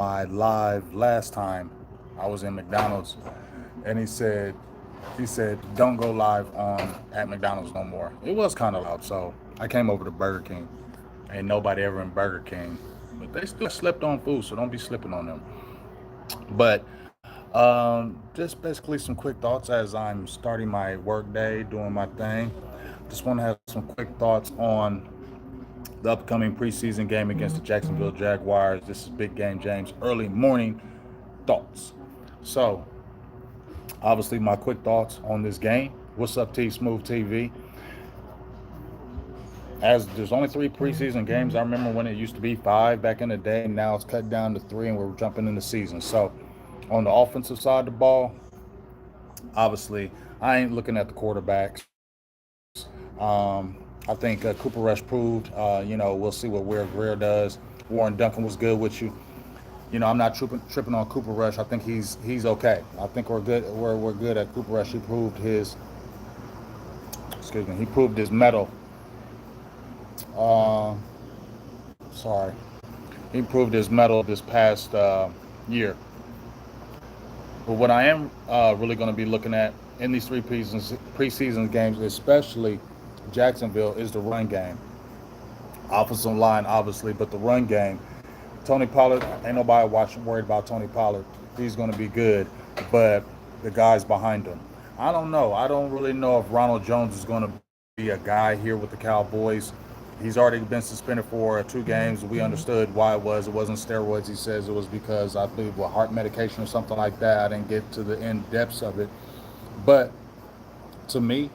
my live last time I was in McDonald's, and he said don't go live on at McDonald's no more. It was kind of loud, so I came over to Burger King. Ain't nobody ever in Burger King, but they still slept on food, so don't be slipping on them. But just basically some quick thoughts as I'm starting my work day, doing my thing. Just want to have some quick thoughts on the upcoming preseason game against the Jacksonville Jaguars. This is Big Game James. Early morning thoughts. So, obviously, my quick thoughts on this game. What's up, T Smooth TV? As there's only three preseason games, I remember when it used to be five back in the day. Now it's cut down to three, and we're jumping in the season. So, on the offensive side of the ball, obviously, I ain't looking at the quarterbacks. I think Cooper Rush proved, we'll see what Greer does. Warren Duncan was good with you. I'm not tripping on Cooper Rush. I think he's okay. I think we're good. We're good at Cooper Rush. He proved his mettle. Uh, sorry, he proved his mettle this past year. But what I am really going to be looking at in these three preseason games, especially Jacksonville, is the run game. Offensive line, obviously, but the run game. Tony Pollard, ain't nobody worried about Tony Pollard. He's going to be good, but the guys behind him. I don't know. I don't really know if Ronald Jones is going to be a guy here with the Cowboys. He's already been suspended for 2 games. We understood why it was. It wasn't steroids. He says it was because I believe with heart medication or something like that. I didn't get to the in depths of it. But to me,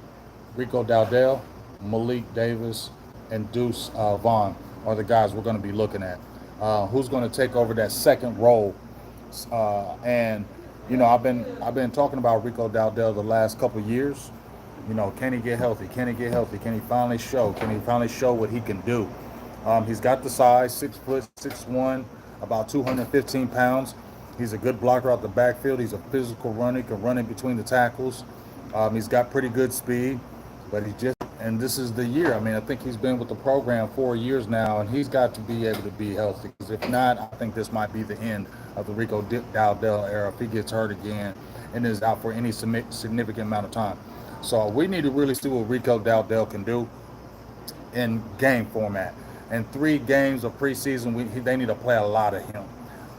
Rico Dowdell, Malik Davis, and Deuce Vaughn are the guys we're going to be looking at. Who's going to take over that second role? And I've been talking about Rico Dowdell the last couple of years. Can he get healthy? Can he get healthy? Can he finally show? Can he finally show what he can do? He's got the size, 6 foot, 6'1", about 215 pounds. He's a good blocker out the backfield. He's a physical runner. He can run in between the tackles. He's got pretty good speed, but and this is the year. I mean, I think he's been with the program 4 years now, and he's got to be able to be healthy. Because if not, I think this might be the end of the Rico Dowdell era if he gets hurt again and is out for any significant amount of time. So we need to really see what Rico Dowdell can do in game format. In 3 games of preseason, they need to play a lot of him.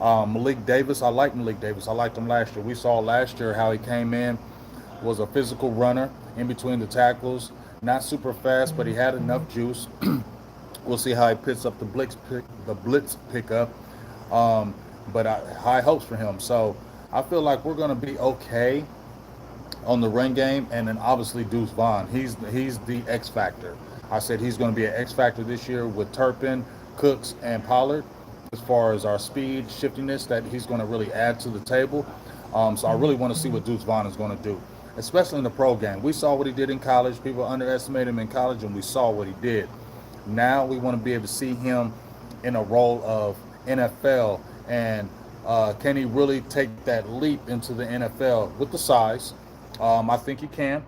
Malik Davis, I like Malik Davis. I liked him last year. We saw last year how he came in, was a physical runner in between the tackles. Not super fast, but he had enough juice. We'll see how he picks up the blitz pickup. But high hopes for him. So I feel like we're going to be okay on the run game, and then obviously Deuce Vaughn. He's the X factor. I said he's going to be an X factor this year with Turpin, Cooks, and Pollard. As far as our speed, shiftiness, that he's going to really add to the table. So I really want to see what Deuce Vaughn is going to do, especially in the pro game. We saw what he did in college. People underestimated him in college, and we saw what he did. Now we want to be able to see him in a role of NFL, and can he really take that leap into the NFL with the size? I think he can,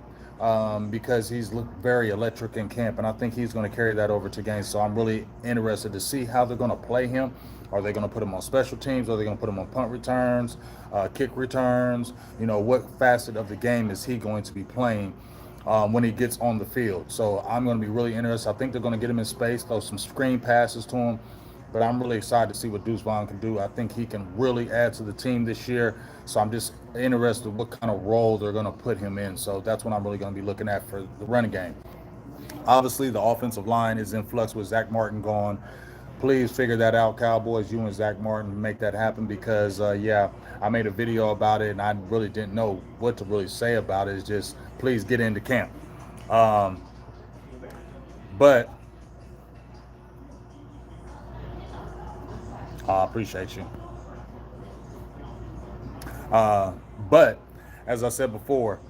because he's looked very electric in camp, and I think he's going to carry that over to games. So I'm really interested to see how they're going to play him. Are they going to put him on special teams? Are they going to put him on punt returns, kick returns? What facet of the game is he going to be playing when he gets on the field? So I'm going to be really interested. I think they're going to get him in space, throw some screen passes to him. But I'm really excited to see what Deuce Vaughn can do. I think he can really add to the team this year. So I'm just interested what kind of role they're going to put him in. So that's what I'm really going to be looking at for the running game. Obviously, the offensive line is in flux with Zach Martin gone. Please figure that out, Cowboys. You and Zach Martin make that happen because, I made a video about it and I really didn't know what to really say about it. It's just please get into camp. Um, but I appreciate you. Uh, but as I said before,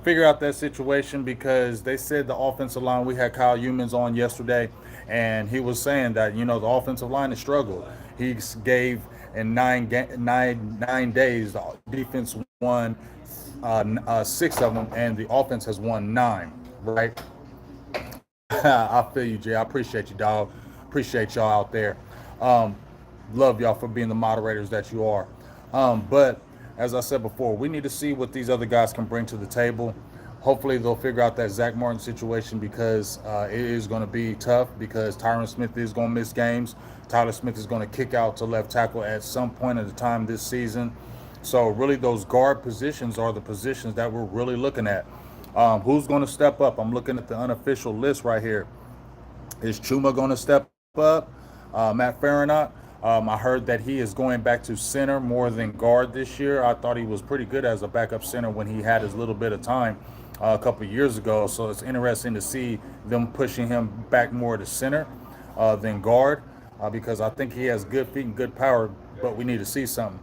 figure out that situation because they said the offensive line. We had Kyle Humans on yesterday, and he was saying that the offensive line has struggled. He gave in 9 days the defense won 6 of them, and the offense has won 9. Right? I feel you, Jay. I appreciate you, dog. Appreciate y'all out there. Um, love y'all for being the moderators that you are. But as I said before, we need to see what these other guys can bring to the table. Hopefully, they'll figure out that Zach Martin situation because it is going to be tough because Tyron Smith is going to miss games. Tyler Smith is going to kick out to left tackle at some point at the time this season. So, really, those guard positions are the positions that we're really looking at. Who's going to step up? I'm looking at the unofficial list right here. Is Chuma going to step up? Matt Farinaut. I heard that he is going back to center more than guard this year. I thought he was pretty good as a backup center when he had his little bit of time a couple of years ago. So it's interesting to see them pushing him back more to center than guard because I think he has good feet and good power, but we need to see something.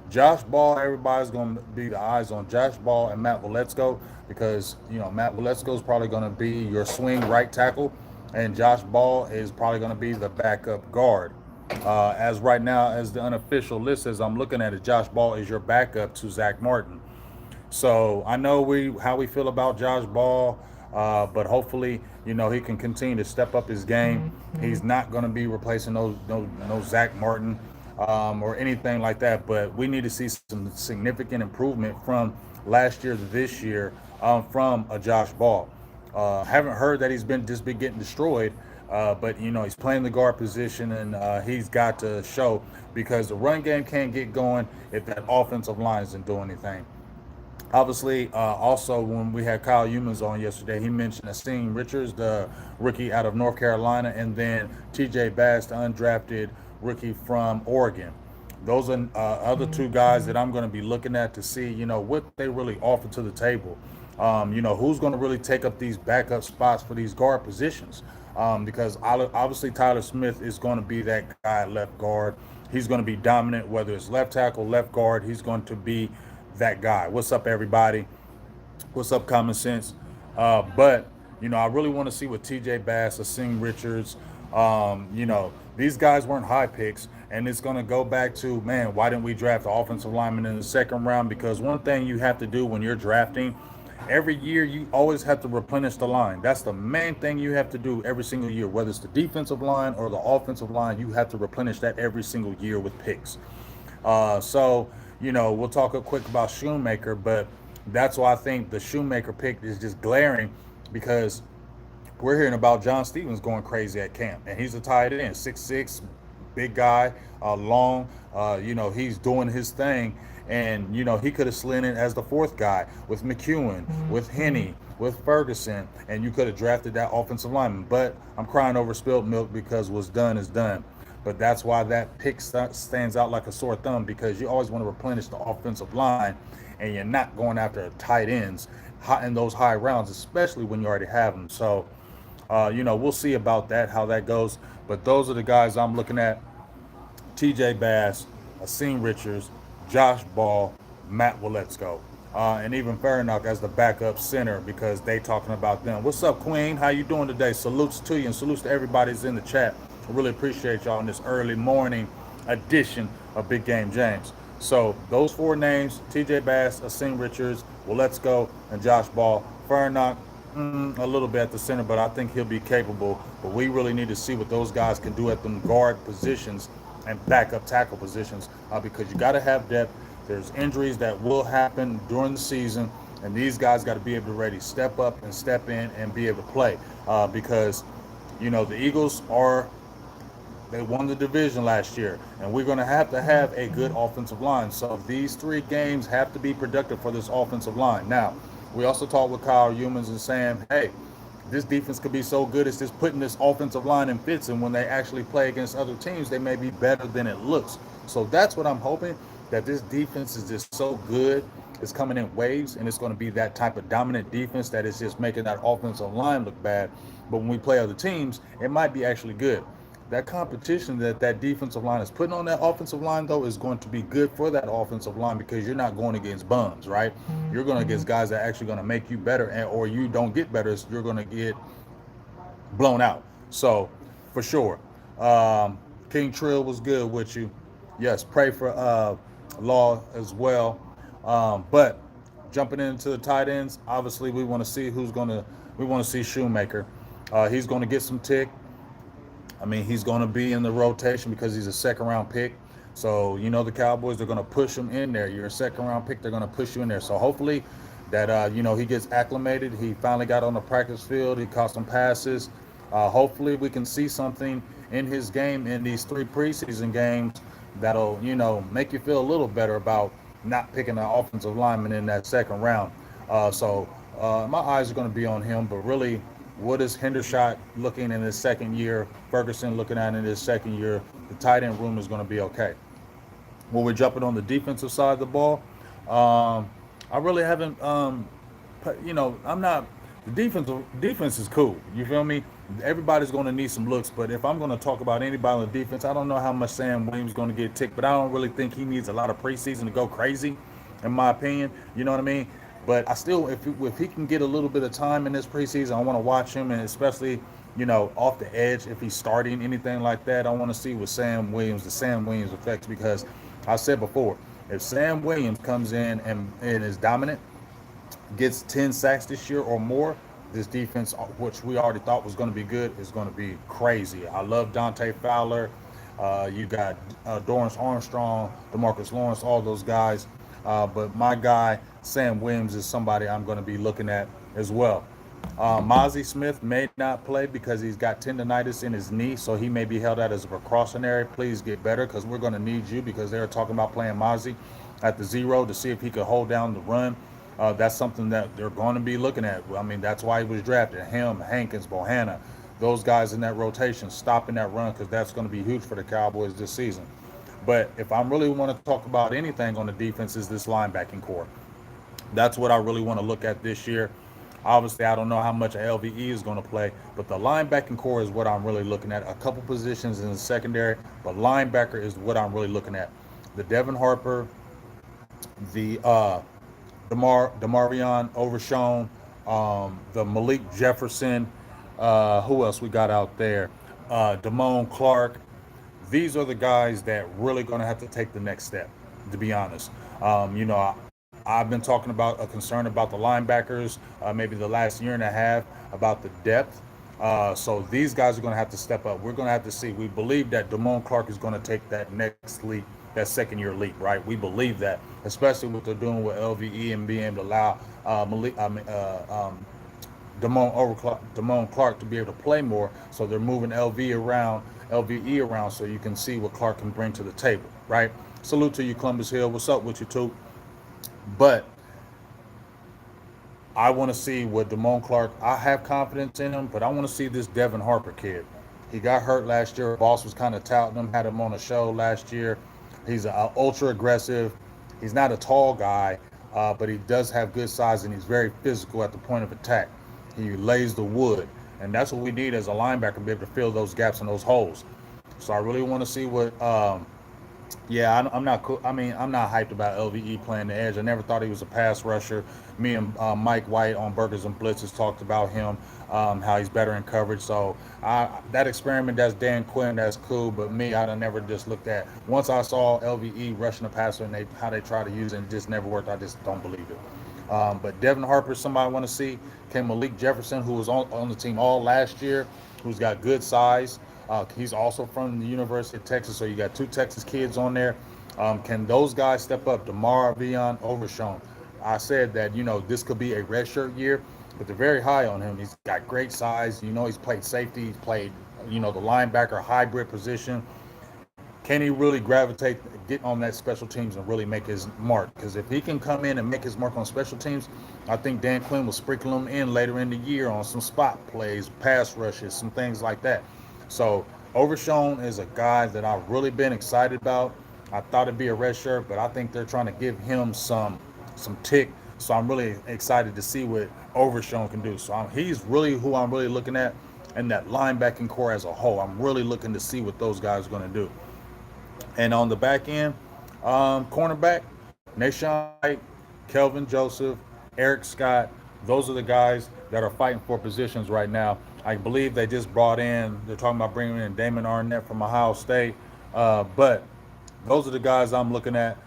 Josh Ball, everybody's going to be the eyes on Josh Ball and Matt Valesco because, Matt Valesco is probably going to be your swing right tackle, and Josh Ball is probably going to be the backup guard. As right now, as the unofficial list as I'm looking at it, Josh Ball is your backup to Zach Martin. So I know how we feel about Josh Ball, but hopefully, he can continue to step up his game. He's not going to be replacing no Zach Martin or anything like that. But we need to see some significant improvement from last year to this year from a Josh Ball. Haven't heard that he's been getting destroyed, but he's playing the guard position and he's got to show because the run game can't get going if that offensive line isn't doing anything. Obviously, also when we had Kyle Humans on yesterday, he mentioned Asim Richards, the rookie out of North Carolina, and then T.J. Bass, the undrafted rookie from Oregon. Those are other two guys that I'm going to be looking at to see, what they really offer to the table. Who's going to really take up these backup spots for these guard positions. Because obviously Tyler Smith is going to be that guy at left guard. He's going to be dominant, whether it's left tackle, left guard. He's going to be that guy. What's up, everybody? What's up, Common Sense? But I really want to see what T.J. Bass, Asim Richards. These guys weren't high picks, and it's going to go back to, man, why didn't we draft the offensive lineman in the second round? Because one thing you have to do when you're drafting, every year you always have to replenish the line. That's the main thing you have to do every single year, whether it's the defensive line or the offensive line. You have to replenish that every single year with picks. We'll talk quick about Shoemaker, but that's why I think the Shoemaker pick is just glaring because we're hearing about John Stevens going crazy at camp, and he's a tight end, 6'6", big guy, long. He's doing his thing, and he could have slid in as the fourth guy with McEwen, with Henney, with Ferguson, and you could have drafted that offensive lineman. But I'm crying over spilled milk because what's done is done. But that's why that pick stands out like a sore thumb because you always want to replenish the offensive line, and you're not going after tight ends in those high rounds, especially when you already have them. So, we'll see about that, how that goes. But those are the guys I'm looking at. T.J. Bass, Asim Richards, Josh Ball, Matt Waletzko, and even Farinaut as the backup center because they talking about them. What's up, Queen? How you doing today? Salutes to you and salutes to everybody that's in the chat. I really appreciate y'all in this early morning edition of Big Game James. So those four names, T.J. Bass, Asim Richards, Waletzko, and Josh Ball. Farinaut, a little bit at the center, but I think he'll be capable. But we really need to see what those guys can do at them guard positions and backup tackle positions because you got to have depth. There's injuries that will happen during the season, and these guys got to be able to ready step up and step in and be able to play because, the Eagles they won the division last year, and we're going to have a good offensive line. So these 3 games have to be productive for this offensive line. Now, we also talked with Kyle Humans and saying, hey, this defense could be so good, it's just putting this offensive line in fits, and when they actually play against other teams, they may be better than it looks. So that's what I'm hoping, that this defense is just so good. It's coming in waves, and it's going to be that type of dominant defense that is just making that offensive line look bad. But when we play other teams, it might be actually good. That competition that defensive line is putting on that offensive line, though, is going to be good for that offensive line because you're not going against bums, right? You're going against guys that are actually going to make you better, or you don't get better, you're going to get blown out. So, for sure. King Trill was good with you. Yes, pray for Law as well. But jumping into the tight ends, obviously we want to see we want to see Shoemaker. He's going to get some tick. I mean, he's going to be in the rotation because he's a second round pick. So, the Cowboys are going to push him in there. You're a second round pick, they're going to push you in there. So, hopefully, that, he gets acclimated. He finally got on the practice field, he caught some passes. Hopefully, we can see something in his game in these three preseason games that'll, make you feel a little better about not picking an offensive lineman in that second round. My eyes are going to be on him, but really, what is Hendershot looking in his second year? Ferguson looking at in his second year? The tight end room is going to be okay. When we're jumping on the defensive side of the ball, I really haven't. I'm not. The defense is cool. You feel me? Everybody's going to need some looks, but if I'm going to talk about anybody on the defense, I don't know how much Sam Williams is going to get ticked, but I don't really think he needs a lot of preseason to go crazy, in my opinion. You know what I mean? But I still, if he can get a little bit of time in this preseason, I want to watch him, and especially, off the edge, if he's starting anything like that, I want to see what the Sam Williams effects, because I said before, if Sam Williams comes in and is dominant, gets 10 sacks this year or more, this defense, which we already thought was going to be good, is going to be crazy. I love Dante Fowler. You got Dorrance Armstrong, DeMarcus Lawrence, all those guys. But my guy, Sam Williams, is somebody I'm going to be looking at as well. Mozzie Smith may not play because he's got tendonitis in his knee, so he may be held out as a precautionary. Please get better, because we're going to need you, because they're talking about playing Mozzie at the zero to see if he could hold down the run. That's something that they're going to be looking at. I mean, that's why he was drafted. Him, Hankins, Bohanna, those guys in that rotation, stopping that run, because that's going to be huge for the Cowboys this season. But if I really want to talk about anything on the defense, is this linebacking core. That's what I really want to look at this year. Obviously, I don't know how much LVE is going to play, but the linebacking core is what I'm really looking at. A couple positions in the secondary, but linebacker is what I'm really looking at. The Devin Harper, the Demarion Overshown, the Malik Jefferson. Who else we got out there? Damone Clark. These are the guys that really going to have to take the next step, to be honest. I've been talking about a concern about the linebackers, maybe the last year and a half, about the depth. So these guys are going to have to step up. We're going to have to see. We believe that Damone Clark is going to take that next leap, that second year leap, right? We believe that, especially what they're doing with LVE and being able to allow Damone Clark to be able to play more. So they're moving LVE around, so you can see what Clark can bring to the table, right? Salute to you, Columbus Hill. What's up with you, too? But I want to see what Damone Clark. I have confidence in him, but I want to see this Devin Harper kid. He got hurt last year. Boss was kind of touting him, had him on a show last year. He's ultra aggressive. He's not a tall guy, but he does have good size, and he's very physical at the point of attack. He lays the wood, and that's what we need as a linebacker, to be able to fill those gaps and those holes. So I really want to see what. I'm not cool. I mean, I'm not hyped about LVE playing the edge. I never thought he was a pass rusher. Me and Mike White on Burgers and Blitzes talked about him, how he's better in coverage. So that experiment, that's Dan Quinn, that's cool. But me, I never just looked at. Once I saw LVE rushing the passer and how they try to use it, and it just never worked. I just don't believe it. But Devin Harper is somebody I want to see. Came Malik Jefferson, who was on the team all last year, who's got good size. He's also from the University of Texas, so you got two Texas kids on there. Can those guys step up? Demarion Overshown. I said that, this could be a redshirt year, but they're very high on him. He's got great size. He's played safety. He's played, the linebacker hybrid position. Can he really gravitate, get on that special teams and really make his mark? Because if he can come in and make his mark on special teams, I think Dan Quinn will sprinkle him in later in the year on some spot plays, pass rushes, some things like that. So Overshown is a guy that I've really been excited about. I thought it'd be a red shirt, but I think they're trying to give him some tick. So I'm really excited to see what Overshown can do. So he's really who I'm really looking at, and that linebacking core as a whole. I'm really looking to see what those guys are going to do. And on the back end, cornerback, Nahshon Wright, Kelvin Joseph, Eric Scott, those are the guys that are fighting for positions right now. I believe they just they're talking about bringing in Damon Arnett from Ohio State. But those are the guys I'm looking at.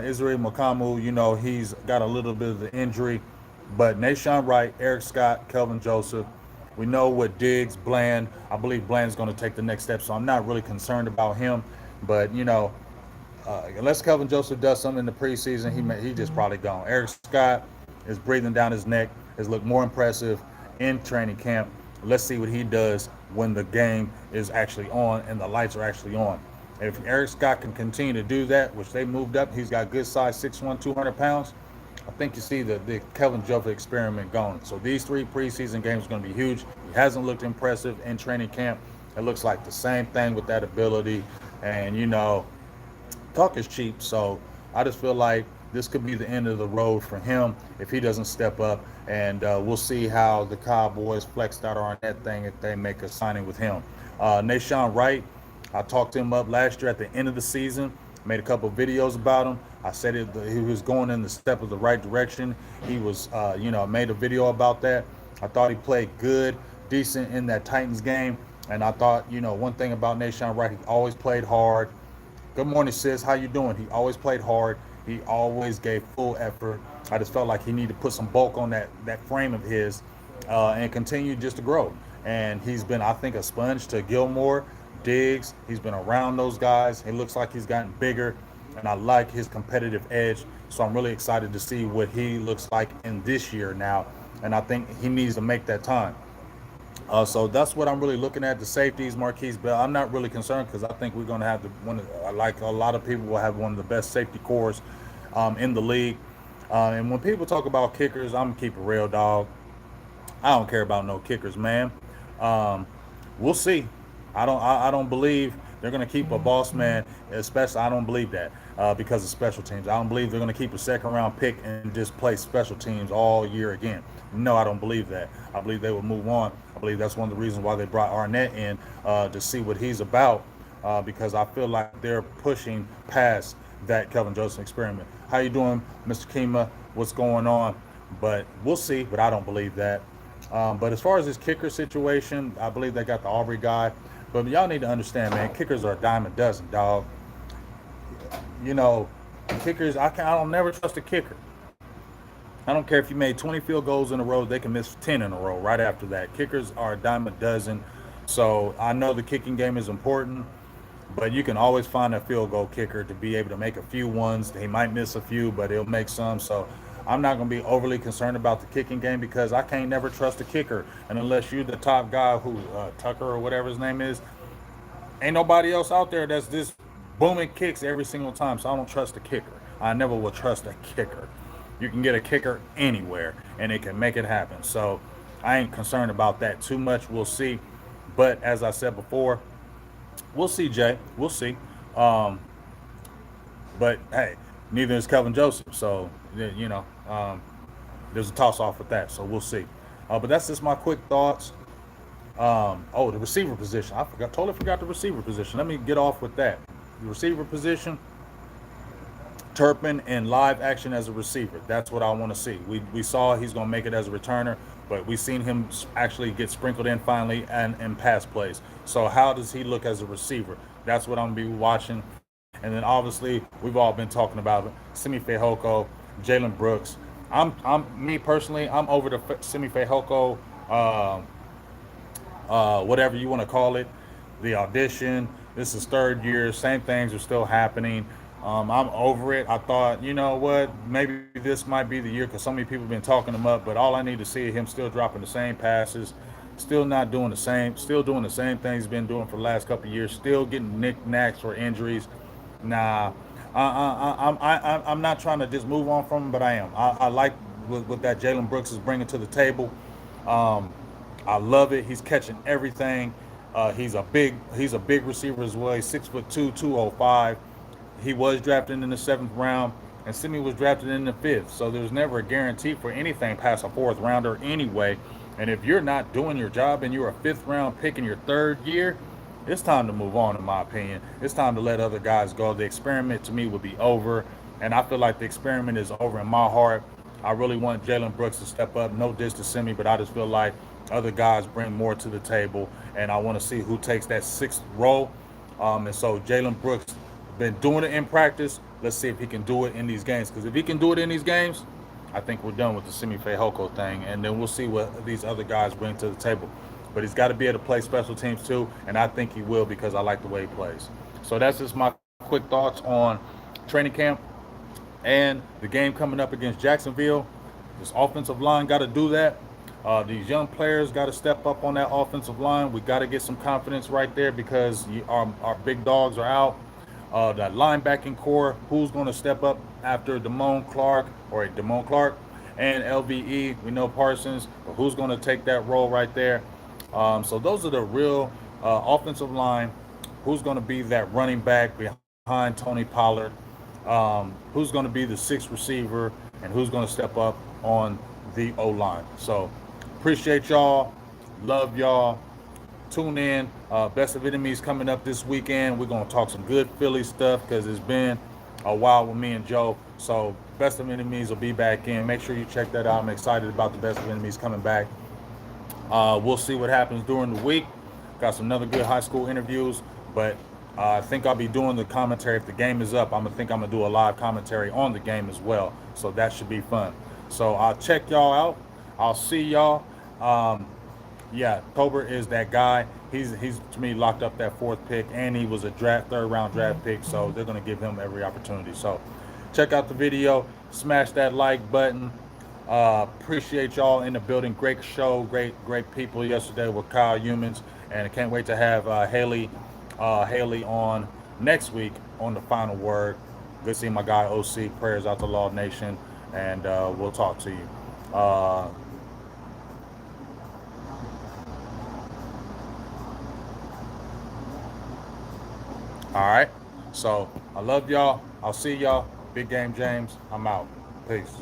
Israel Mukamu, he's got a little bit of the injury. But Nahshon Wright, Eric Scott, Kelvin Joseph, We know what Diggs, Bland. I believe Bland's going to take the next step, so I'm not really concerned about him. But unless Kelvin Joseph does something in the preseason, he just probably gone. Eric Scott is breathing down his neck. Has looked more impressive in training camp. Let's see what he does when the game is actually on and the lights are actually on. If Eric Scott can continue to do that, which they moved up, he's got good size, 6'1", 200 pounds. I think you see the Kelvin Joseph experiment going. So these 3 preseason games are going to be huge. He hasn't looked impressive in training camp. It looks like the same thing with that ability. And, talk is cheap. So I just feel like this could be the end of the road for him if he doesn't step up. And we'll see how the Cowboys flex out on that thing if they make a signing with him. Nashawn Wright, I talked him up last year at the end of the season. Made a couple of videos about him. I said he was going in the step of the right direction. He was, made a video about that. I thought he played good, decent in that Titans game. And I thought, one thing about Nashawn Wright, he always played hard. Good morning, sis. How you doing? He always played hard. He always gave full effort. I just felt like he needed to put some bulk on that frame of his and continue just to grow. And he's been, I think, a sponge to Gilmore, Diggs. He's been around those guys. It looks like he's gotten bigger, and I like his competitive edge. So I'm really excited to see what he looks like in this year now. And I think he needs to make that time. So that's what I'm really looking at. The safeties, Marquise Bell. I'm not really concerned because I think we're going to have like a lot of people will have one of the best safety cores in the league. And when people talk about kickers, I'm gonna keep it real, dog. I don't care about no kickers, man. Um, we'll see. I don't believe they're going to keep a boss man, especially. I don't believe that because of special teams. I don't believe they're going to keep a second round pick and just play special teams all year again. No, I don't believe that. I believe they will move on. I believe that's one of the reasons why they brought Arnett in to see what he's about because I feel like they're pushing past that Kelvin Joseph experiment. How you doing, Mr. Kima? What's going on? But we'll see. But I don't believe that. But as far as this kicker situation, I believe they got the Aubrey guy. But y'all need to understand, man, kickers are a dime a dozen, dog. You know, kickers, I don't never trust a kicker. I don't care if you made 20 field goals in a row, they can miss 10 in a row right after that. Kickers are a dime a dozen. So I know the kicking game is important, but you can always find a field goal kicker to be able to make a few ones. He might miss a few, but he'll make some. So I'm not going to be overly concerned about the kicking game because I can't never trust a kicker. And unless you're the top guy who, Tucker or whatever his name is, ain't nobody else out there that's this booming kicks every single time. So I don't trust a kicker. I never will trust a kicker. You can get a kicker anywhere and it can make it happen. So I ain't concerned about that too much. We'll see. But as I said before, we'll see, Jay. We'll see. Um, but hey, neither is Kelvin Joseph. So, there's a toss off with that. So we'll see. But that's just my quick thoughts. The receiver position. Totally forgot the receiver position. Let me get off with that. The receiver position, Turpin in live action as a receiver. That's what I want to see. We saw he's going to make it as a returner, but we've seen him actually get sprinkled in finally and in pass plays. So how does he look as a receiver? That's what I'm going to be watching. And then obviously we've all been talking about it. Simi Fehoko, Jalen Brooks. Me personally, I'm over the Simi Fehoko, whatever you want to call it, the audition. This is third year. Same things are still happening. I'm over it. I thought, you know what, maybe this might be the year because so many people have been talking him up. But all I need to see is him still dropping the same passes, still doing the same things he's been doing for the last couple of years, still getting knickknacks or injuries. Nah, I'm not trying to just move on from him, but I am. I like what that Jalen Brooks is bringing to the table. I love it. He's catching everything. He's a big receiver as well. He's 6'2", 205. He was drafted in the 7th round, and Simi was drafted in the 5th. So there's never a guarantee for anything past a 4th rounder anyway. And if you're not doing your job and you're a 5th round pick in your 3rd year, it's time to move on, in my opinion. It's time to let other guys go. The experiment to me would be over, and I feel like the experiment is over in my heart. I really want Jalen Brooks to step up. No diss to Simi, but I just feel like other guys bring more to the table, and I want to see who takes that 6th role. And so Jalen Brooks been doing it in practice. Let's see if he can do it in these games. Because if he can do it in these games, I think we're done with the Simi Fehoko thing. And then we'll see what these other guys bring to the table. but he's got to be able to play special teams too, and I think he will because I like the way he plays. So that's just my quick thoughts on training camp and the game coming up against Jacksonville. This offensive line got to do that. These young players got to step up on that offensive line. We got to get some confidence right there because our big dogs are out. That linebacking core, who's going to step up after Damone Clark and LVE? We know Parsons, but who's going to take that role right there? So those are the real offensive line. Who's going to be that running back behind Tony Pollard? Who's going to be the sixth receiver, and who's going to step up on the O-line? So appreciate y'all. Love y'all. Tune in. Best of Enemies coming up this weekend. We're going to talk some good Philly stuff because it's been a while with me and Joe. So Best of Enemies will be back in. Make sure you check that out. I'm excited about the Best of Enemies coming back. We'll see what happens during the week. Got some other good high school interviews, but I think I'll be doing the commentary. If the game is up, I'm going to do a live commentary on the game as well. So that should be fun. So I'll check y'all out. I'll see y'all. Yeah, Tober is that guy. He's to me locked up that fourth pick, and he was a third round draft pick, so they're going to give him every opportunity. So check out the video, smash that like button. Appreciate y'all in the building. Great show, great people yesterday with Kyle Humans, and I can't wait to have Haley on next week on the Final Word. Good seeing my guy OC. Prayers out to Law Nation, and we'll talk to you. All right. So I love y'all. I'll see y'all. Big Game James. I'm out. Peace.